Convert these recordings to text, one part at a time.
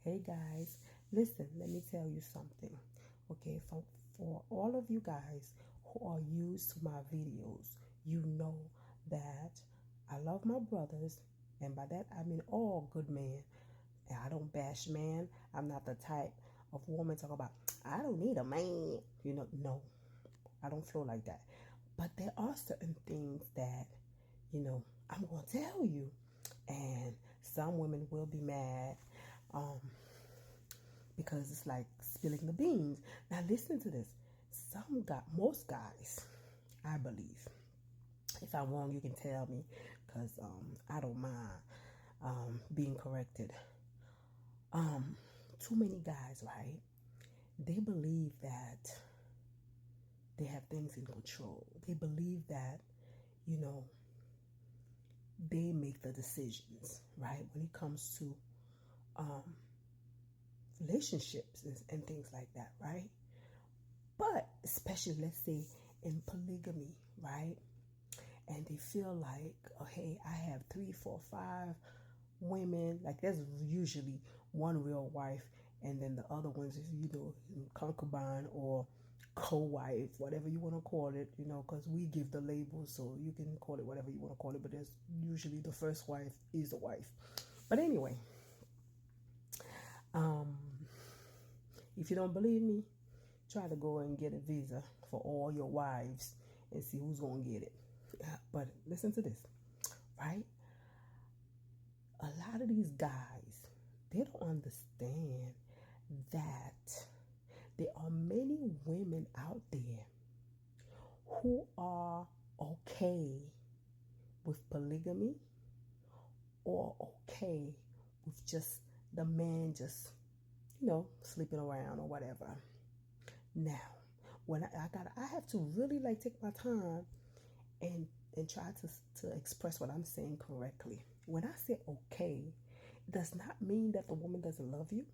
Hey guys, listen, let me tell you something. Okay, for all of you guys who are used to my videos, you know that I love my brothers, and by that I mean all good men. And I don't bash man. I'm not the type of woman talk about I don't need a man. No, I don't feel like that. But there are certain things that, I'm gonna tell you. And some women will be mad. Um, because it's like spilling the beans. Now listen to this. Most guys, I believe. If I'm wrong, you can tell me, because I don't mind being corrected. Too many guys, right? They believe that they have things in control. They believe that, you know, they make the decisions, right? When it comes to relationships and things like that, right? But especially, let's say, in polygamy, right? And they feel like, oh, hey, I have 3, 4, 5 women. Like, there's usually one real wife, and then the other ones is, concubine or co-wife, whatever you want to call it, because we give the labels, so you can call it whatever you want to call it, but there's usually the first wife is the wife. But anyway, if you don't believe me, try to go and get a visa for all your wives and see who's going to get it. But listen to this, right? A lot of these guys, they don't understand that there are many women out there who are okay with polygamy or okay with just the man just, sleeping around or whatever. Now, when I have to really take my time and try to express what I'm saying correctly. When I say okay, it does not mean that the woman doesn't love you.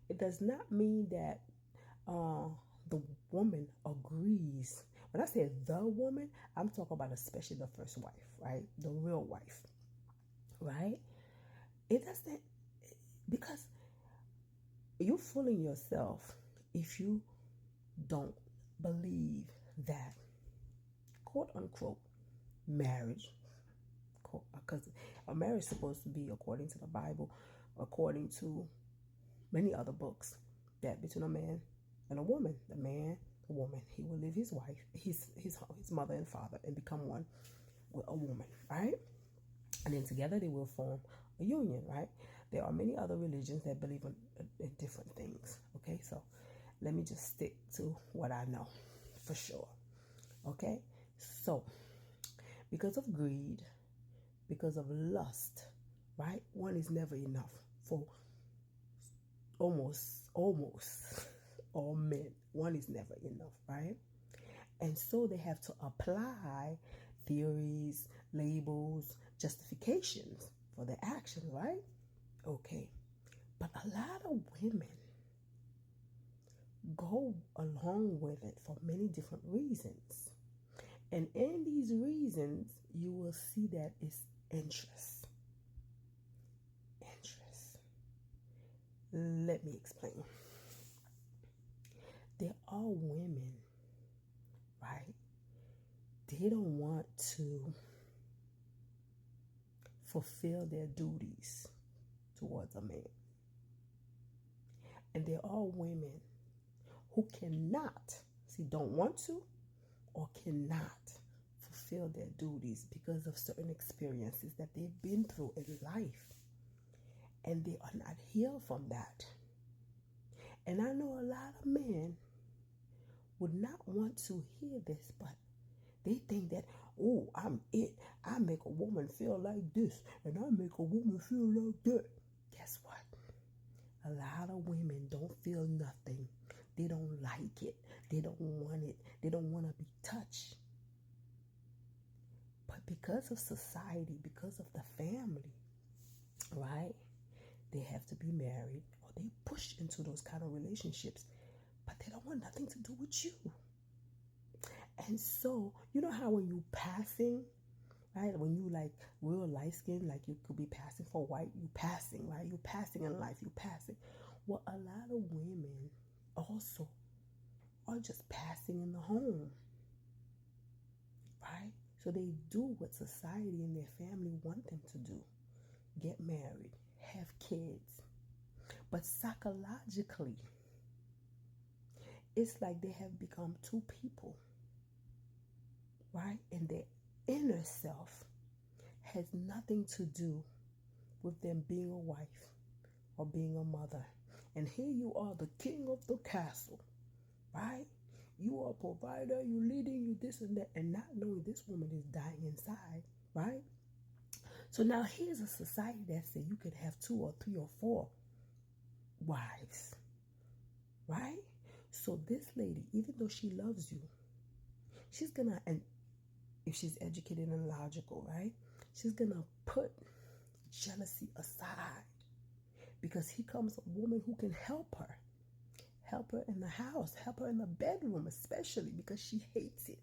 It does not mean that the woman agrees. When I say the woman, I'm talking about especially the first wife, right? The real wife, right? It doesn't, because you're fooling yourself if you don't believe that, quote unquote, marriage, because a marriage is supposed to be, according to the Bible, according to many other books, that between a man and a woman, the man, the woman, he will leave his wife, his mother and father, and become one with a woman, right? And then together they will form a union, right? There are many other religions that believe in different things. Okay, so let me just stick to what I know for sure. Okay, so because of greed, because of lust, right? One is never enough for almost all men. One is never enough, right? And so they have to apply theories, labels, justifications for their actions, right? Okay. But a lot of women go along with it for many different reasons. And in these reasons, you will see that it's interest. Interest. Let me explain. There are women, right? They don't want to fulfill their duties towards a man. And there are women who don't want to or cannot fulfill their duties because of certain experiences that they've been through in life. And they are not healed from that. And I know a lot of men would not want to hear this, but they think that, oh, I'm it. I make a woman feel like this, and I make a woman feel like that. Guess what? A lot of women don't feel nothing. They don't like it. They don't want it. They don't want to be touched. But because of society, because of the family, right? They have to be married, or they push into those kind of relationships, but they don't want nothing to do with you. And so, you know how when you passing right? When you like real light skin, like you could be passing for white, you passing, right? You passing in life, you passing. Well, a lot of women also are just passing in the home, right? So they do what society and their family want them to do: get married, have kids. But psychologically, it's like they have become two people, right? And their inner self has nothing to do with them being a wife or being a mother. And here you are, the king of the castle, right? You are a provider, you leading, you this and that, and not knowing this woman is dying inside, right? So now here's a society that says you could have 2 or 3 or 4 wives, right? So this lady, even though she loves you, she's gonna, and if she's educated and logical, right? She's gonna put jealousy aside, because here comes a woman who can help her in the house, help her in the bedroom, especially because she hates it.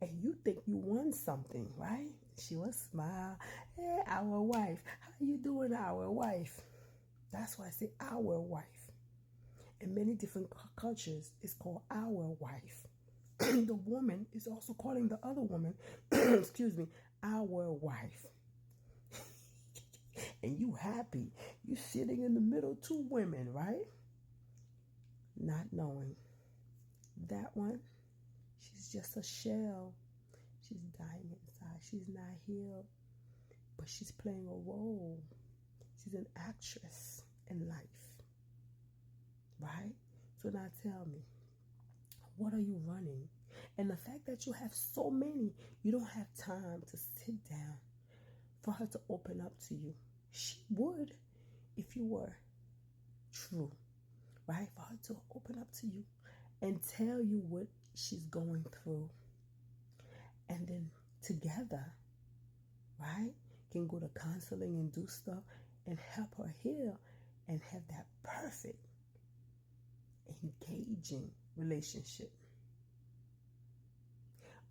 And you think you won something, right? She will smile. Hey, our wife. How you doing, our wife? That's why I say our wife. In many different cultures, it's called our wife. The woman is also calling the other woman, excuse me, our wife. And you happy. You sitting in the middle, 2 women, right? Not knowing that one, she's just a shell. She's dying inside. She's not healed, but she's playing a role. She's an actress in life, right? So now tell me, what are you running? And the fact that you have so many, you don't have time to sit down for her to open up to you. She would if you were true, right? For her to open up to you and tell you what she's going through. And then together, right, can go to counseling and do stuff and help her heal and have that perfect, engaging relationship.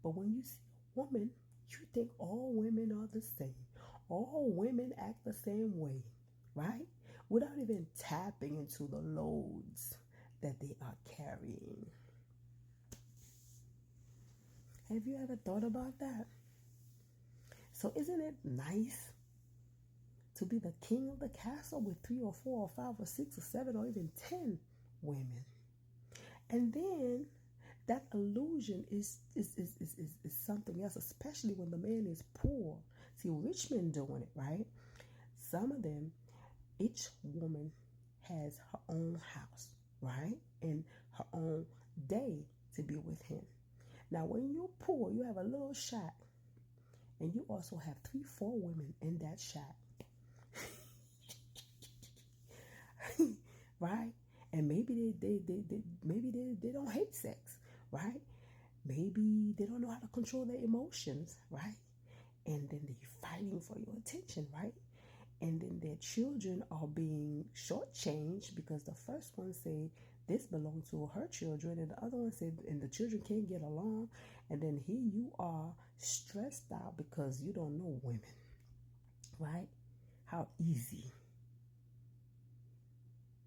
But when you see a woman, you think all women are the same. All women act the same way, right? Without even tapping into the loads that they are carrying. Have you ever thought about that? So isn't it nice to be the king of the castle with 3 or 4 or 5 or 6 or 7 or even 10 women? And then that illusion is something else, especially when the man is poor. See, rich men doing it, right? Some of them, each woman has her own house, right? And her own day to be with him. Now, when you're poor, you have a little shack, and you also have 3, 4 women in that shack, right? And maybe they don't hate sex, right? Maybe they don't know how to control their emotions, right? And then they're fighting for your attention, right? And then their children are being shortchanged because the first one say this belongs to her children, and the other one said, and the children can't get along. And then here you are stressed out because you don't know women, right? How easy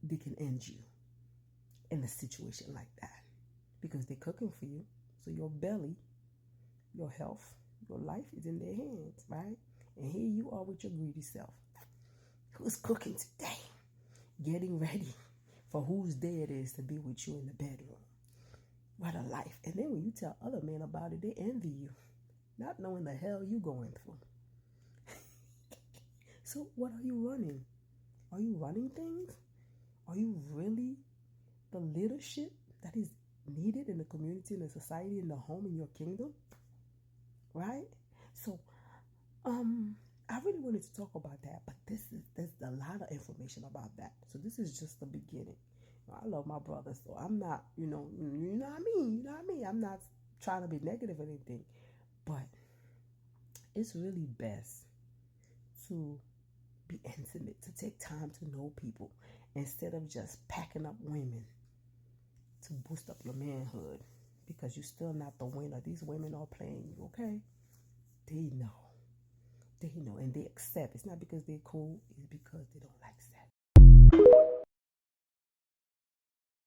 they can end you in a situation like that, because they're cooking for you. So your belly, your health, your life is in their hands, right? And here you are with your greedy self. Who's cooking today? Getting ready for whose day it is to be with you in the bedroom. What a life. And then when you tell other men about it, they envy you, not knowing the hell you're going through. So what are you running? Are you running things? Are you really the leadership that is needed in the community, in the society, in the home, in your kingdom? Right? So, I really wanted to talk about that, but there's a lot of information about that. So this is just the beginning. I love my brother, so I'm not, you know what I mean? I'm not trying to be negative or anything, but it's really best to be intimate, to take time to know people instead of just packing up women to boost up your manhood, because you're still not the winner. These women are playing you, okay? they know. They know and they accept. It's not because they're cool, it's because they don't like